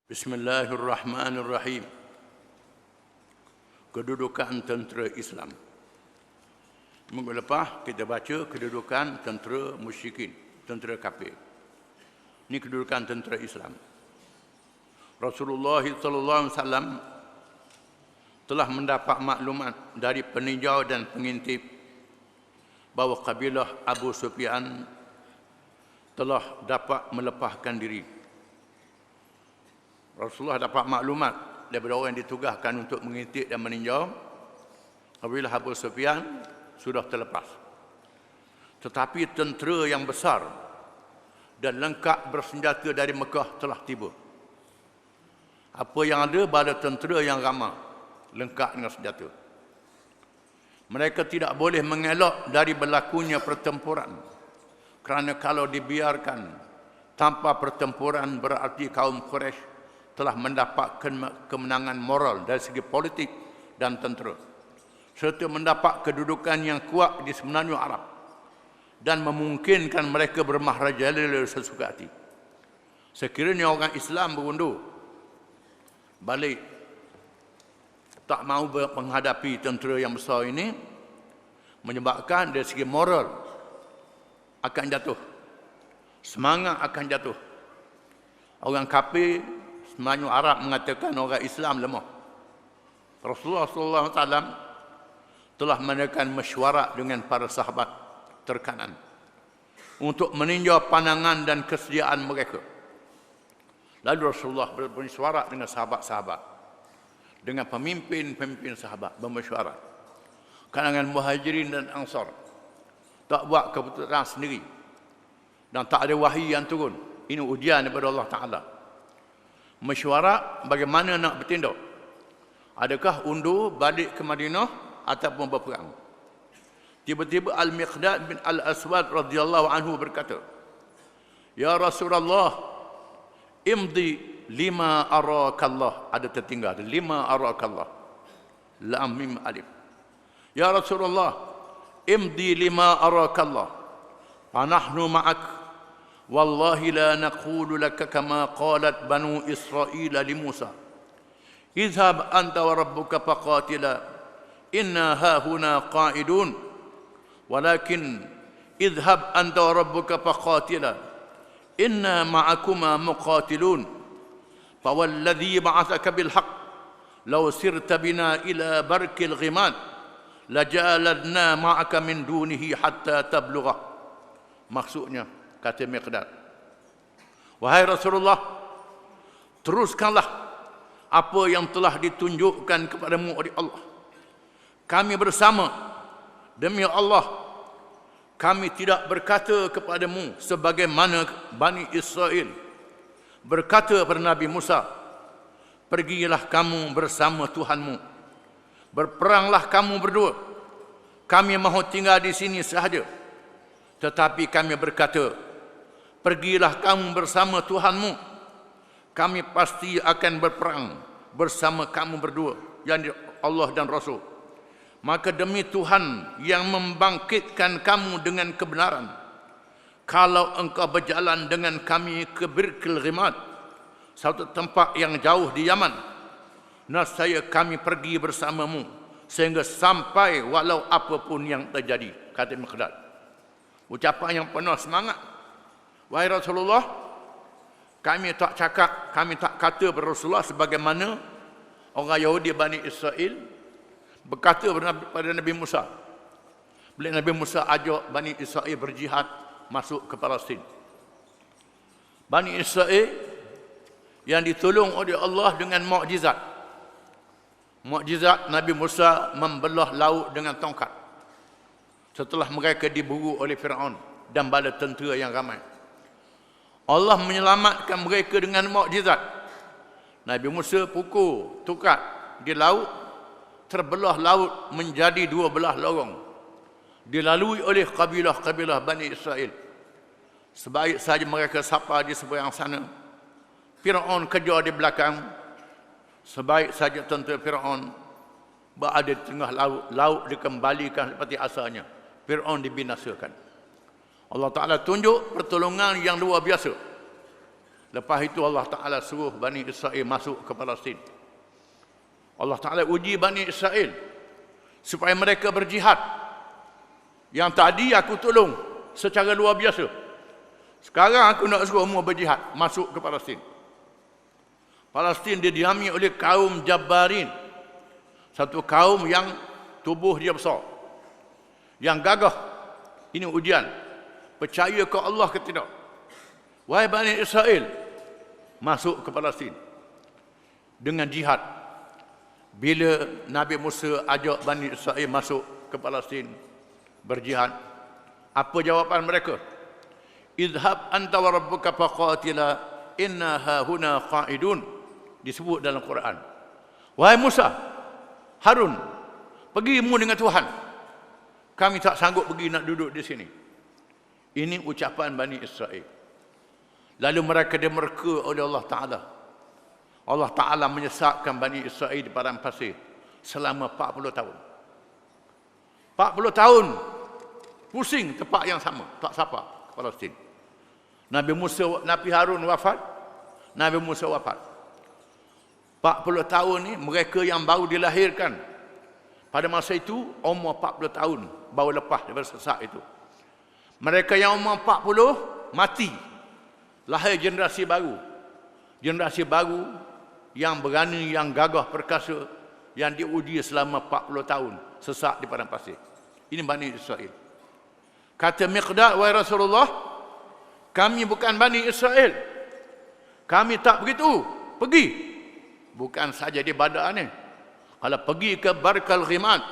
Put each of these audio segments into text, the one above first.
Bismillahirrahmanirrahim. Kedudukan tentera Islam. Minggu lepas kita baca kedudukan tentera musyrikin, tentera kafir. Ini kedudukan tentera Islam. Rasulullah sallallahu alaihi wasallam telah mendapat maklumat dari peninjau dan pengintip bahawa kabilah Abu Sufyan telah dapat melepaskan diri. Rasulullah dapat maklumat daripada orang yang ditugaskan untuk mengintip dan meninjau kabilah Abu Sufyan sudah terlepas. Tetapi tentera yang besar dan lengkap bersenjata dari Mekah telah tiba. Apa yang ada pada tentera yang ramai, lengkap dengan senjata. Mereka tidak boleh mengelak dari berlakunya pertempuran. Kerana kalau dibiarkan tanpa pertempuran berarti kaum Quraisy telah mendapat kemenangan moral dari segi politik dan tentera, serta mendapat kedudukan yang kuat di semenanjung Arab dan memungkinkan mereka bermahrajalela sesuka hati. Sekiranya orang Islam berundur balik, tak mahu menghadapi tentera yang besar ini, menyebabkan dari segi moral akan jatuh, semangat akan jatuh. Orang kafir semenanjung Arab mengatakan orang Islam lemah. Rasulullah SAW telah mengadakan mesyuarat dengan para sahabat terkanan untuk meninjau pandangan dan kesediaan mereka. Lalu Rasulullah bermesyuarat dengan sahabat-sahabat, dengan pemimpin-pemimpin sahabat bermesyuarat. Kalangan Muhajirin dan Ansar tak buat keputusan sendiri dan tak ada wahyu yang turun. Ini ujian daripada Allah Ta'ala. Mesyuarat bagaimana nak bertindak. Adakah undur balik ke Madinah ataupun berperang. Tiba-tiba Al-Miqdad bin Al-Aswad radhiyallahu anhu berkata, "Ya Rasulullah, imdi lima arakallah." Ada tertinggal, lima arakallah. Lam mim alif. "Ya Rasulullah, imdi lima arakallah. Fanahnu ma'ak. Wallahi la naqulu laka kama qalat banu Israel li Musa. Izhab anta wa rabbuka faqatila. Inna hahuna qa'idun. Walakin izhab anta wa rabbuka faqatila. Inna ma'akuma muqatilun. Fawalladhi ba'athaka bilhaq. Law sirta bina ila barkil ghimad. Lajaladna ma'aka min dunihi hatta tablugha." Maksudnya, kata Miqdad, "Wahai Rasulullah, teruskanlah apa yang telah ditunjukkan kepadamu oleh Allah. Kami bersama, demi Allah, kami tidak berkata kepadamu sebagaimana Bani Israel berkata kepada Nabi Musa, 'Pergilah kamu bersama Tuhanmu. Berperanglah kamu berdua. Kami mahu tinggal di sini sahaja.' Tetapi kami berkata, 'Pergilah kamu bersama Tuhanmu. Kami pasti akan berperang bersama kamu berdua,' yakni Allah dan Rasul. 'Maka demi Tuhan yang membangkitkan kamu dengan kebenaran, kalau engkau berjalan dengan kami ke Birkil Ghimad, satu tempat yang jauh di Yaman, nescaya kami pergi bersamamu sehingga sampai walau apapun yang terjadi," kata Miqdad. Ucapan yang penuh semangat. "Wahai Rasulullah, kami tak cakap, kami tak kata kepada Rasulullah sebagaimana orang Yahudi Bani Israel berkata pada Nabi Musa. Bila Nabi Musa ajak Bani Israel berjihad masuk ke Palestin. Bani Israel yang ditolong oleh Allah dengan mukjizat. Mukjizat Nabi Musa membelah laut dengan tongkat setelah mereka diburu oleh Firaun dan bala tentera yang ramai. Allah menyelamatkan mereka dengan mukjizat. Nabi Musa pukul tukat di laut, terbelah laut menjadi dua belah lorong, dilalui oleh kabilah-kabilah Bani Israel. Sebaik saja mereka sapa di seberang sana, Firaun kejar di belakang. Sebaik saja tentera Firaun berada di tengah laut, laut dikembalikan seperti asalnya. Firaun dibinasakan. Allah Ta'ala tunjuk pertolongan yang luar biasa. Lepas itu Allah Ta'ala suruh Bani Israel masuk ke Palestin. Allah Ta'ala uji Bani Israel supaya mereka berjihad. Yang tadi aku tolong secara luar biasa. Sekarang aku nak suruh semua berjihad, masuk ke Palestin. Palestin didiami oleh kaum Jabbarin. Satu kaum yang tubuh dia besar, yang gagah. Ini ujian. Percaya ke Allah ke tidak? Wahai Bani Israel, masuk ke Palestin dengan jihad. Bila Nabi Musa ajak Bani Israel masuk ke Palestin berjihad, apa jawapan mereka? Idhab anta wa rabbuka faqatila inna hahuna qa'idun. Disebut dalam Quran. Wahai Musa, Harun, pergi mu dengan Tuhan. Kami tak sanggup pergi nak duduk di sini. Ini ucapan Bani Israel. Lalu mereka dimerka oleh Allah Ta'ala. Allah Ta'ala menyesatkan Bani Israel di padang pasir selama 40 tahun. 40 tahun pusing tempat yang sama, tak sapa Palestin. Nabi Harun wafat, Nabi Musa wafat. 40 tahun ni mereka yang baru dilahirkan pada masa itu umur 40 tahun baru lepas daripada sesat itu. Mereka yang umur 40 mati. Lahir generasi baru. Generasi baru yang berani, yang gagah perkasa, yang diuji selama 40 tahun sesat di padang pasir. Ini Bani Israel. Kata Miqdad, wahai Rasulullah, kami bukan Bani Israel. Kami tak begitu. Pergi. Bukan saja di badan ni. Kalau pergi ke Barkal Ghimad,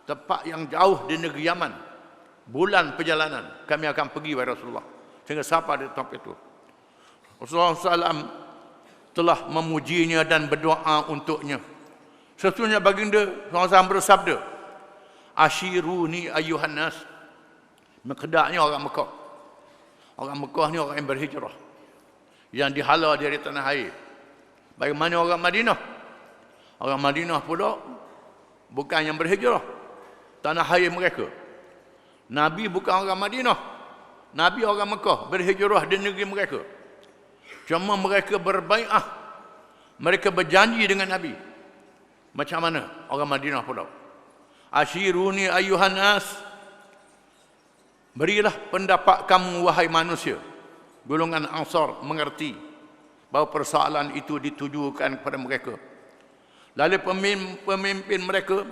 tempat yang jauh di negeri Yaman, bulan perjalanan, kami akan pergi wahai Rasulullah. Sehingga siapa di tempat itu. Rasulullah SAW telah memujinya dan berdoa untuknya. Sesungguhnya baginda SAW bersabda, Ashiruni ayuhan nas. Miqdadnya orang Mekah. Orang Mekah ni orang yang berhijrah, yang dihala dari tanah air. Bagaimana orang Madinah? Orang Madinah pula bukan yang berhijrah, tanah air mereka. Nabi bukan orang Madinah, Nabi orang Mekah, berhijrah di negeri mereka. Cuma mereka berbai'ah, mereka berjanji dengan Nabi. Macam mana orang Madinah pula? Ashiruni ayuhan nas. Berilah pendapat kamu wahai manusia. Golongan Ansar mengerti bahawa persoalan itu ditujukan kepada mereka. Lalu pemimpin mereka,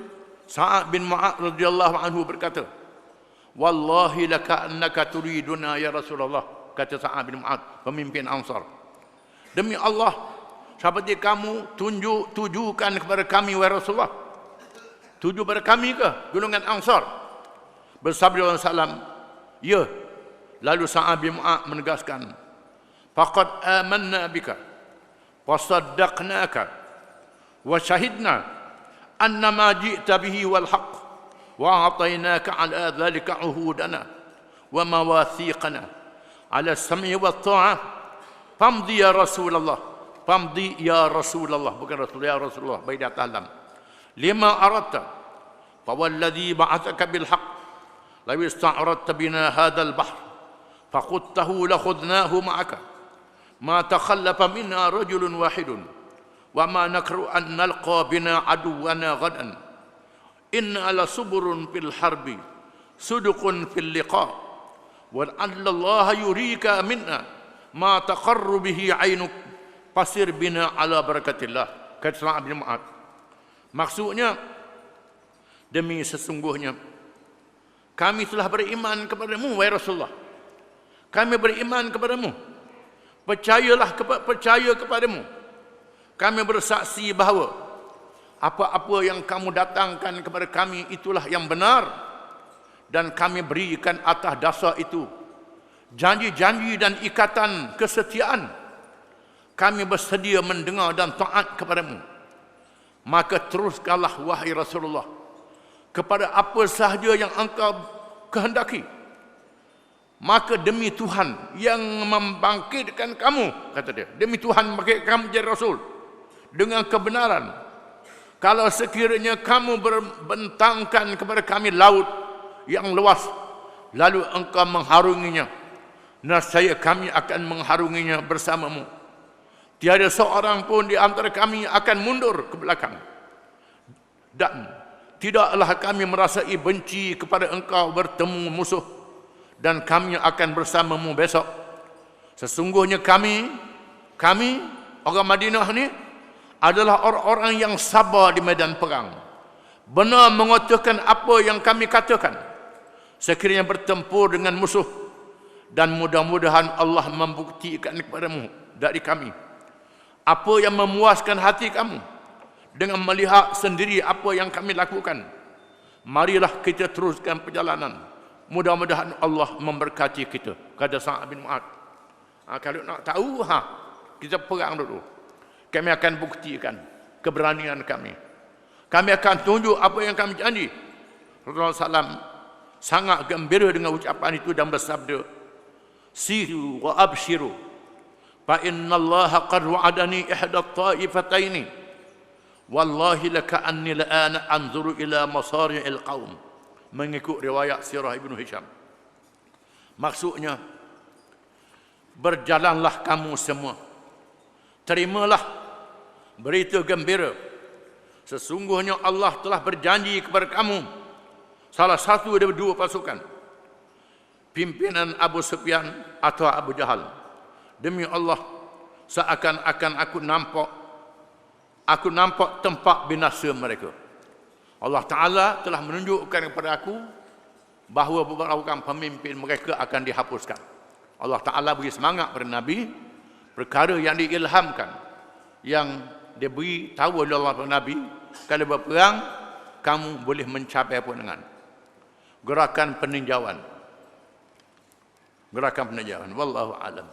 Sa'ad bin Mu'adz radhiyallahu anhu berkata, Wallahi laka turiduna ya Rasulullah. Kata Sa'ad bin Mu'adz, pemimpin Ansar, demi Allah, seperti kamu tujukan kepada kami wahai Rasulullah. Tuju pada kami ke golongan Ansar? Bersabda Rasulullah, ya. Lalu Sa'ad bin Mu'adz menegaskan, faqad amanna bika wa saddaqnaka wa syahidna anna ma ji'ta bihi wal haqq wa a'tainaka ala dhalika uhudana wa mawathiqana ala sam'i wa ta'ah famdi ya Rasulullah. Famdi ya Rasulullah, bukan Rasul, ya Rasulullah, baik di atas alam. Lima aradta fa walladhi ba'athaka bil haqq law ista'radta bina hadzal bahr faqudtahu la khudnahu ma'aka ma takhallafa minna rajulun wahidun wa ma nakru an nalqa bina aduwana ghadan inna la suburun fil harbi suduqun fil liqa wa Allah yurika minna ma taqarru bihi ainuk pasir bina ala barakatillah. Kata Sa'ad bin Mu'adz, maksudnya, demi sesungguhnya kami telah beriman kepadamu wahai Rasulullah. Kami beriman kepadamu, percaya kepadamu. Kami bersaksi bahawa apa-apa yang kamu datangkan kepada kami itulah yang benar, dan kami berikan atas dasar itu janji-janji dan ikatan kesetiaan. Kami bersedia mendengar dan taat kepadamu. Maka teruskanlah wahai Rasulullah kepada apa sahaja yang engkau kehendaki. Maka demi Tuhan yang membangkitkan kamu, kata dia, demi Tuhan membangkitkan kamu menjadi Rasul dengan kebenaran. Kalau sekiranya kamu berbentangkan kepada kami laut yang luas, lalu engkau mengharunginya, Nescaya kami akan mengharunginya bersamamu. Tiada seorang pun di antara kami akan mundur ke belakang. Dan tidaklah kami merasai benci kepada engkau bertemu musuh, dan kami akan bersamamu besok. Sesungguhnya kami orang Madinah ni adalah orang-orang yang sabar di medan perang. Benar mengatakan apa yang kami katakan sekiranya bertempur dengan musuh, dan mudah-mudahan Allah membuktikan kepadamu dari kami apa yang memuaskan hati kamu dengan melihat sendiri apa yang kami lakukan. Marilah kita teruskan perjalanan. Mudah-mudahan Allah memberkati kita, kata Sa'ad bin Mu'adz. Kalau nak tahu, kita perang dulu. Kami akan buktikan keberanian kami. Kami akan tunjuk apa yang kami janji. Rasulullah SAW sangat gembira dengan ucapan itu dan bersabda, siru wa abshiru, fa inna Allah qad wa'adani ihda at-ta'ifataini, wallahi laka'anni la'ana anzuru ila masari'il qaum. Mengikut riwayat sirah Ibnu Hisham. Maksudnya, berjalanlah kamu semua, terimalah berita gembira. Sesungguhnya Allah telah berjanji kepada kamu salah satu dari dua pasukan, pimpinan Abu Sufyan atau Abu Jahal. Demi Allah, seakan-akan aku nampak tempat binasa mereka. Allah Ta'ala telah menunjukkan kepada aku bahawa beberapa pemimpin mereka akan dihapuskan. Allah Ta'ala beri semangat kepada Nabi, perkara yang diilhamkan, yang diberi tahu oleh Allah kepada Nabi, kalau berperang, kamu boleh mencapai apa dengan gerakan peninjauan. Wallahu a'lam.